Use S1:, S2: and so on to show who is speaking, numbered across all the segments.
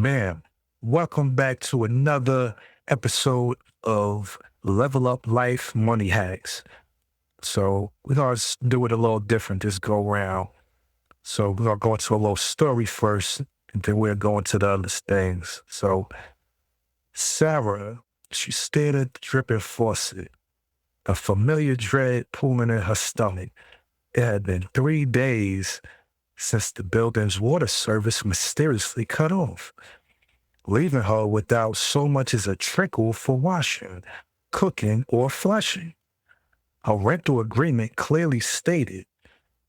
S1: Man, welcome back to another episode of Level Up Life Money Hacks. So we're gonna do it a little different this go round. So we're gonna go into a little story first, and then we'll go into the other things. So Sarah, she stared at the dripping faucet, a familiar dread pulling in her stomach. It had been 3 days since the building's water service mysteriously cut off, leaving her without so much as a trickle for washing, cooking, or flushing. Her rental agreement clearly stated,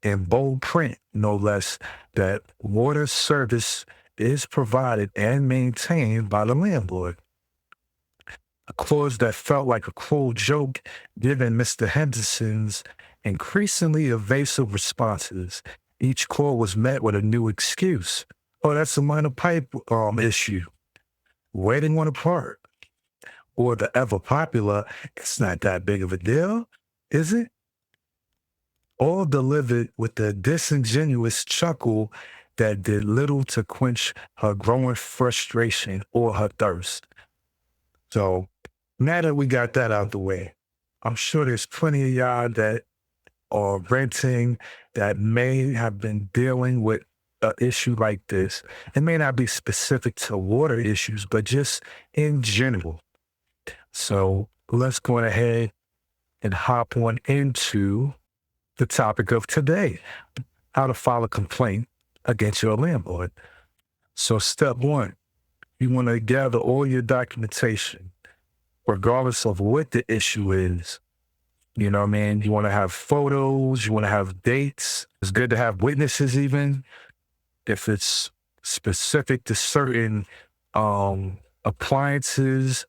S1: in bold print no less, that water service is provided and maintained by the landlord. A clause that felt like a cruel joke given Mr. Henderson's increasingly evasive responses. Each call was met with a new excuse. Oh, that's a minor pipe issue. Waiting on a part. Or the ever popular, it's not that big of a deal, is it? All delivered with a disingenuous chuckle that did little to quench her growing frustration or her thirst. So now that we got that out the way, I'm sure there's plenty of y'all that are renting that may have been dealing with an issue like this. It may not be specific to water issues, but just in general. So let's go ahead and hop on into the topic of today, how to file a complaint against your landlord. So step one, you want to gather all your documentation, regardless of what the issue is. You know what I mean? You want to have photos, you want to have dates. It's good to have witnesses even. If it's specific to certain appliances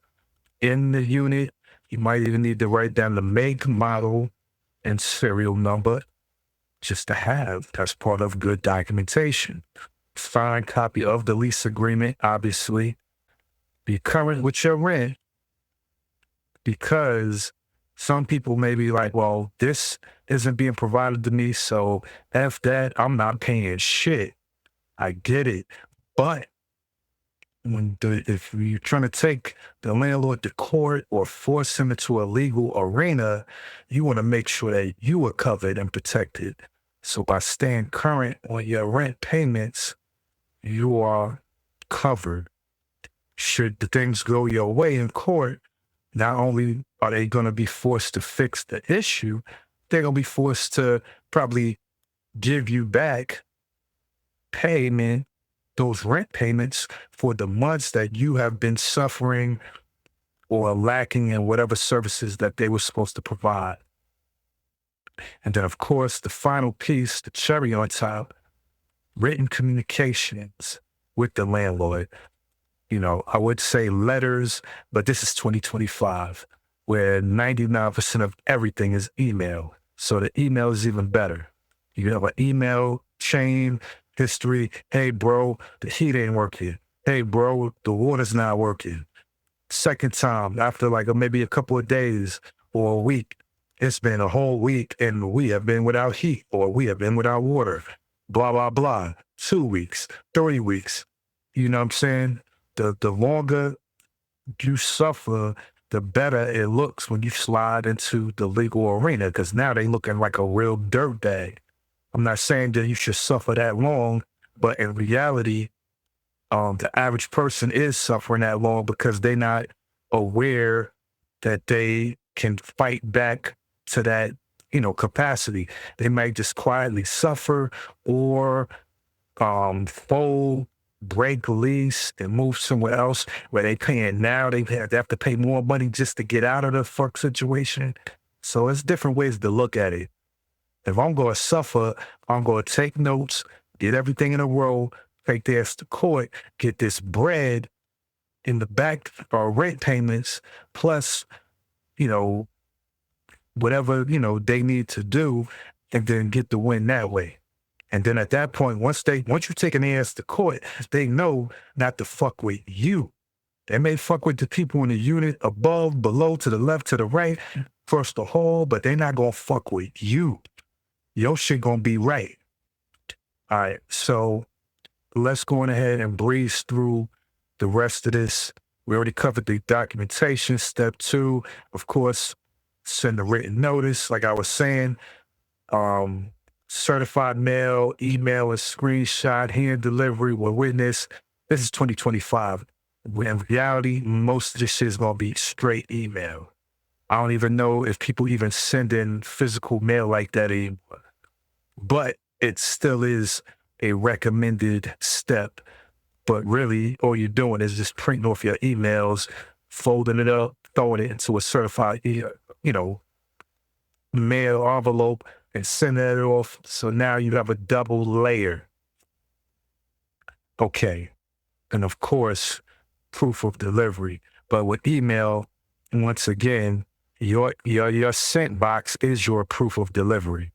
S1: in the unit, you might even need to write down the make, model, and serial number just to have. That's part of good documentation. Signed copy of the lease agreement, obviously. Be current with your rent, because some people may be like, well, this isn't being provided to me, so F that, I'm not paying shit. I get it. But if you're trying to take the landlord to court or force him into a legal arena, you want to make sure that you are covered and protected. So by staying current on your rent payments, you are covered. Should the things go your way in court, not only are they going to be forced to fix the issue, they're going to be forced to probably give you back payment, those rent payments for the months that you have been suffering or lacking in whatever services that they were supposed to provide. And then, of course, the final piece, the cherry on top, written communications with the landlord. You know, I would say letters, but this is 2025, where 99% of everything is email. So the email is even better. You have an email chain history. Hey, bro, the heat ain't working. Hey, bro, the water's not working. Second time, after like maybe a couple of days or a week, it's been a whole week and we have been without heat or we have been without water. Blah, blah, blah. 2 weeks, 3 weeks. You know what I'm saying? The longer you suffer, the better it looks when you slide into the legal arena, because now they looking like a real dirt bag. I'm not saying that you should suffer that long, but in reality, the average person is suffering that long because they're not aware that they can fight back to that, capacity. They might just quietly suffer or fold, break lease, and move somewhere else where they paying now. They have to pay more money just to get out of the fuck situation. So it's different ways to look at it. If I'm going to suffer, I'm going to take notes, get everything in a row, take this to court, get this bread in the back or rent payments, plus, whatever, they need to do, and then get the win that way. And then at that point, once you take an ass to court, they know not to fuck with you. They may fuck with the people in the unit above, below, to the left, to the right, across the hall, but they're not going to fuck with you. Your shit going to be right. All right, so let's go on ahead and breeze through the rest of this. We already covered the documentation. Step 2, of course, send a written notice. Like I was saying, um, certified mail, email, and screenshot, hand delivery with witness. This is 2025. In reality, most of this shit is gonna be straight email. I don't even know if people even send in physical mail like that anymore, but it still is a recommended step. But really, all you're doing is just printing off your emails, folding it up, throwing it into a certified, you know, mail envelope and sending it off. So now you have a double layer. Okay. And of course, proof of delivery. But with email, once again, your sent box is your proof of delivery.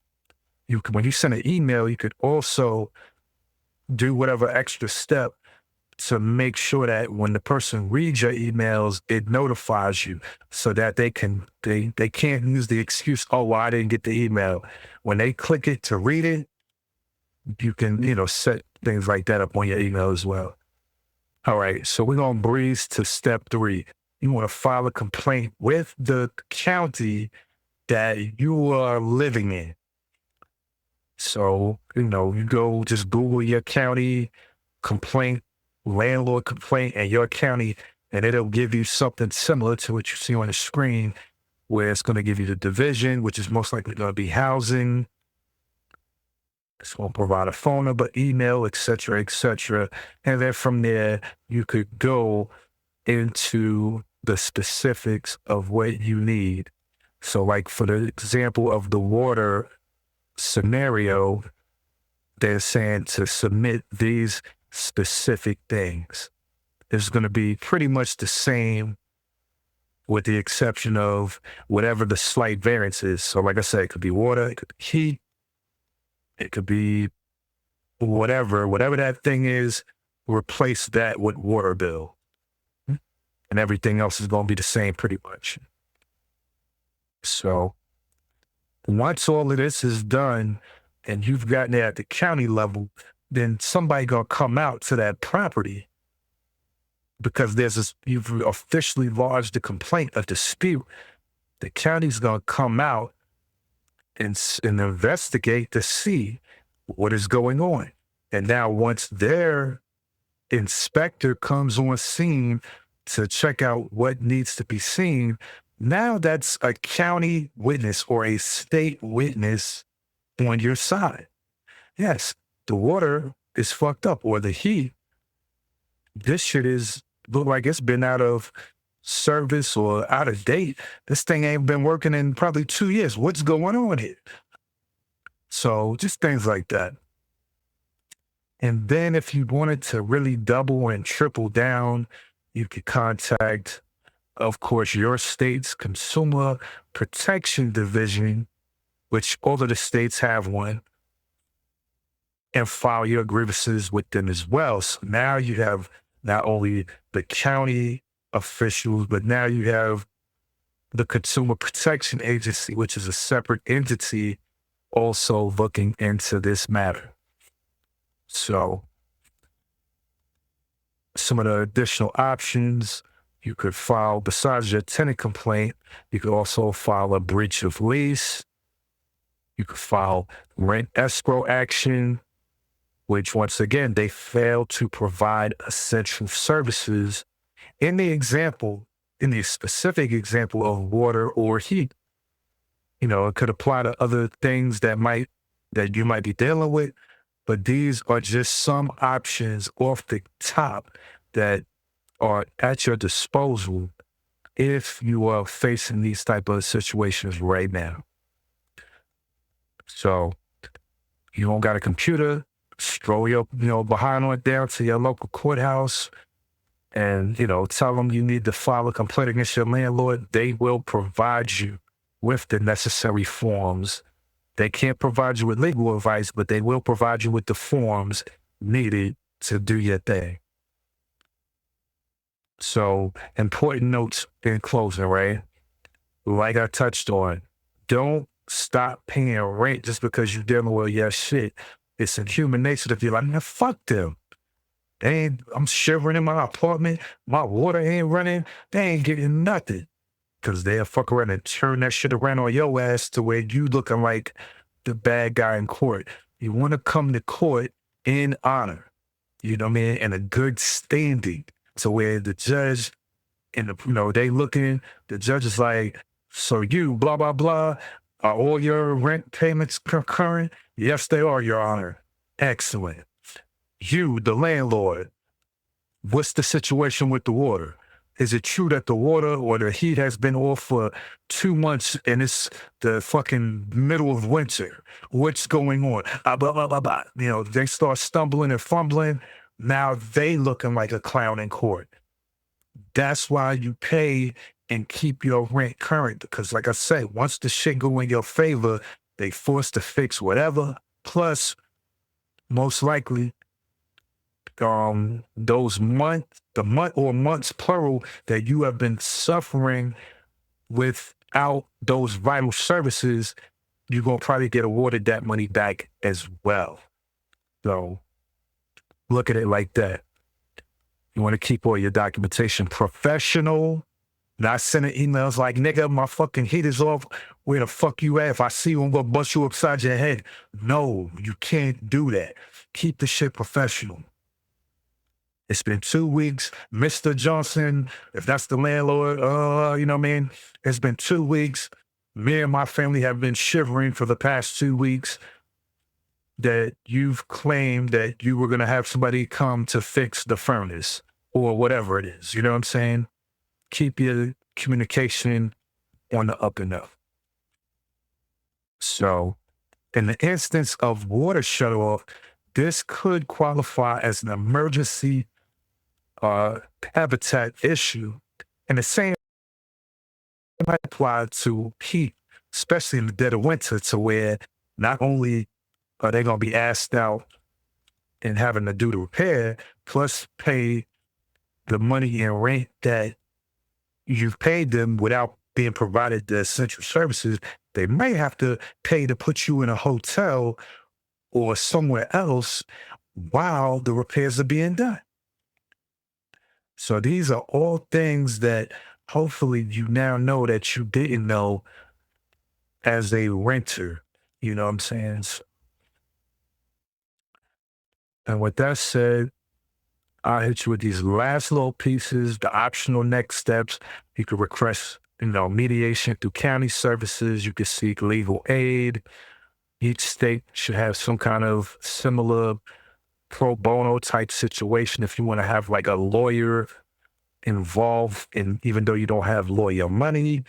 S1: When you send an email, you could also do whatever extra step to make sure that when the person reads your emails, it notifies you so that they can't use the excuse, oh, well, I didn't get the email. When they click it to read it, you can, set things like that up on your email as well. All right, so we're gonna breeze to step 3. You want to file a complaint with the county that you are living in. So, you go just Google your county complaint, landlord complaint, and your county, and it'll give you something similar to what you see on the screen, where it's going to give you the division, which is most likely going to be housing. It's going to provide a phone number, email, et cetera, et cetera. And then from there, you could go into the specifics of what you need. So like for the example of the water scenario, they're saying to submit these specific things. It's going to be pretty much the same with the exception of whatever the slight variance is. So like I said, it could be water, it could be heat, it could be whatever that thing is, replace that with water bill. And everything else is going to be the same pretty much. So once all of this is done and you've gotten it at the county level, then somebody going to come out to that property because you've officially lodged a complaint, a dispute. The county's going to come out and investigate to see what is going on. And now once their inspector comes on scene to check out what needs to be seen, now that's a county witness or a state witness on your side. Yes, the water is fucked up, or the heat. This shit look like it's been out of service or out of date. This thing ain't been working in probably 2 years. What's going on here? So just things like that. And then if you wanted to really double and triple down, you could contact, of course, your state's Consumer Protection Division, which all of the states have one, and file your grievances with them as well. So now you have not only the county officials, but now you have the Consumer Protection Agency, which is a separate entity also looking into this matter. So some of the additional options you could file, besides your tenant complaint, you could also file a breach of lease. You could file rent escrow action, which once again, they fail to provide essential services in the specific example of water or heat. It could apply to other things that you might be dealing with, but these are just some options off the top that are at your disposal if you are facing these type of situations right now. So you don't got a computer, stroll your, behind on down to your local courthouse and, tell them you need to file a complaint against your landlord. They will provide you with the necessary forms. They can't provide you with legal advice, but they will provide you with the forms needed to do your thing. So important notes in closing, right? Like I touched on, don't stop paying rent just because you're dealing with your shit. It's in human nature to be like, man, fuck them. I'm shivering in my apartment. My water ain't running. They ain't getting nothing. Cause they'll fuck around and turn that shit around on your ass to where you looking like the bad guy in court. You want to come to court in honor, you know what I mean, and a good standing, to where the judge and they looking, the judge is like, so you blah blah blah, are all your rent payments concurrent? Yes, they are, Your Honor. Excellent. You, the landlord, what's the situation with the water? Is it true that the water or the heat has been off for 2 months and it's the fucking middle of winter? What's going on? Blah, blah, blah, blah. They start stumbling and fumbling. Now they looking like a clown in court. That's why you pay and keep your rent current. Because like I say, once the shit go in your favor, they forced to fix whatever. Plus, most likely, the month or months plural that you have been suffering without those vital services, you're gonna probably get awarded that money back as well. So look at it like that. You want to keep all your documentation professional, not sending emails like, nigga, my fucking heat is off. Where the fuck you at? If I see you, I'm gonna bust you upside your head. No, you can't do that. Keep the shit professional. It's been 2 weeks. Mr. Johnson, if that's the landlord, you know what I mean? It's been 2 weeks. Me and my family have been shivering for the past 2 weeks that you've claimed that you were going to have somebody come to fix the furnace or whatever it is. You know what I'm saying? Keep your communication on the up and up. So, in the instance of water shutoff, this could qualify as an emergency habitat issue. And the same might apply to heat, especially in the dead of winter, to where not only are they going to be asked out and having to do the repair, plus pay the money and rent that you've paid them without being provided the essential services, they may have to pay to put you in a hotel or somewhere else while the repairs are being done. So these are all things that hopefully you now know that you didn't know as a renter. You know what I'm saying? And with that said, I'll hit you with these last little pieces, the optional next steps. You could request, mediation through county services. You could seek legal aid. Each state should have some kind of similar pro bono type situation if you want to have like a lawyer involved in, even though you don't have lawyer money.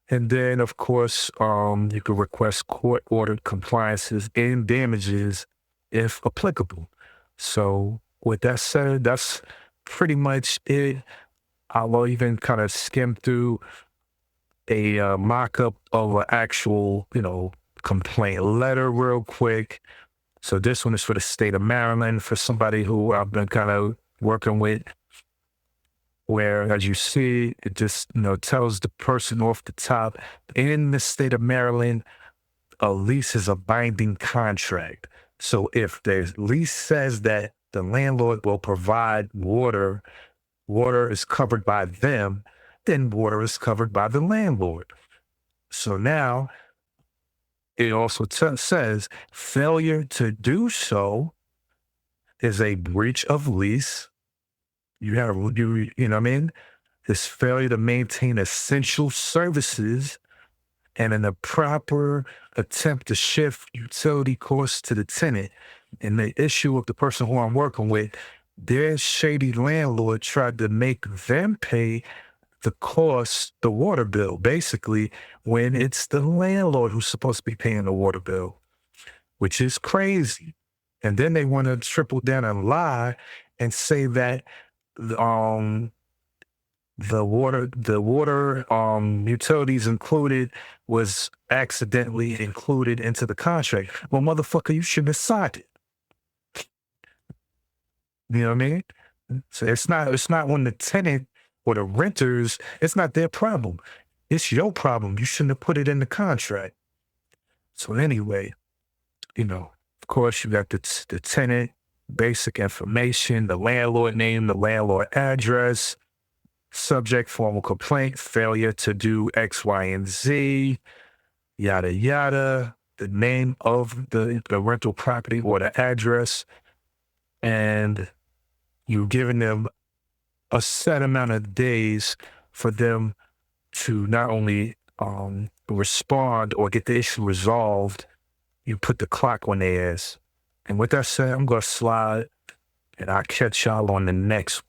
S1: And then, of course, you could request court-ordered compliances and damages if applicable. So with that said, that's pretty much it. I'll even kind of skim through a mock-up of an actual, complaint letter real quick. So this one is for the state of Maryland, for somebody who I've been kind of working with, where, as you see, it just, tells the person off the top, in the state of Maryland, a lease is a binding contract. So if the lease says that the landlord will provide water is covered by them, then water is covered by the landlord. So now it also says failure to do so is a breach of lease. You know what I mean? This failure to maintain essential services and in a proper attempt to shift utility costs to the tenant. And the issue of the person who I'm working with, their shady landlord tried to make them pay the cost, the water bill, basically, when it's the landlord who's supposed to be paying the water bill, which is crazy. And then they want to triple down and lie and say that the water utilities included was accidentally included into the contract. Well, motherfucker, you shouldn't have signed it. You know what I mean? So it's not when the tenant or the renters, it's not their problem. It's your problem. You shouldn't have put it in the contract. So anyway, of course you got the tenant. basic information, the landlord name, the landlord address, subject formal complaint, failure to do X, Y, and Z, yada, yada, the name of the rental property or the address, and you're giving them a set amount of days for them to not only respond or get the issue resolved. You put the clock on their ass. And with that said, I'm going to slide and I'll catch y'all on the next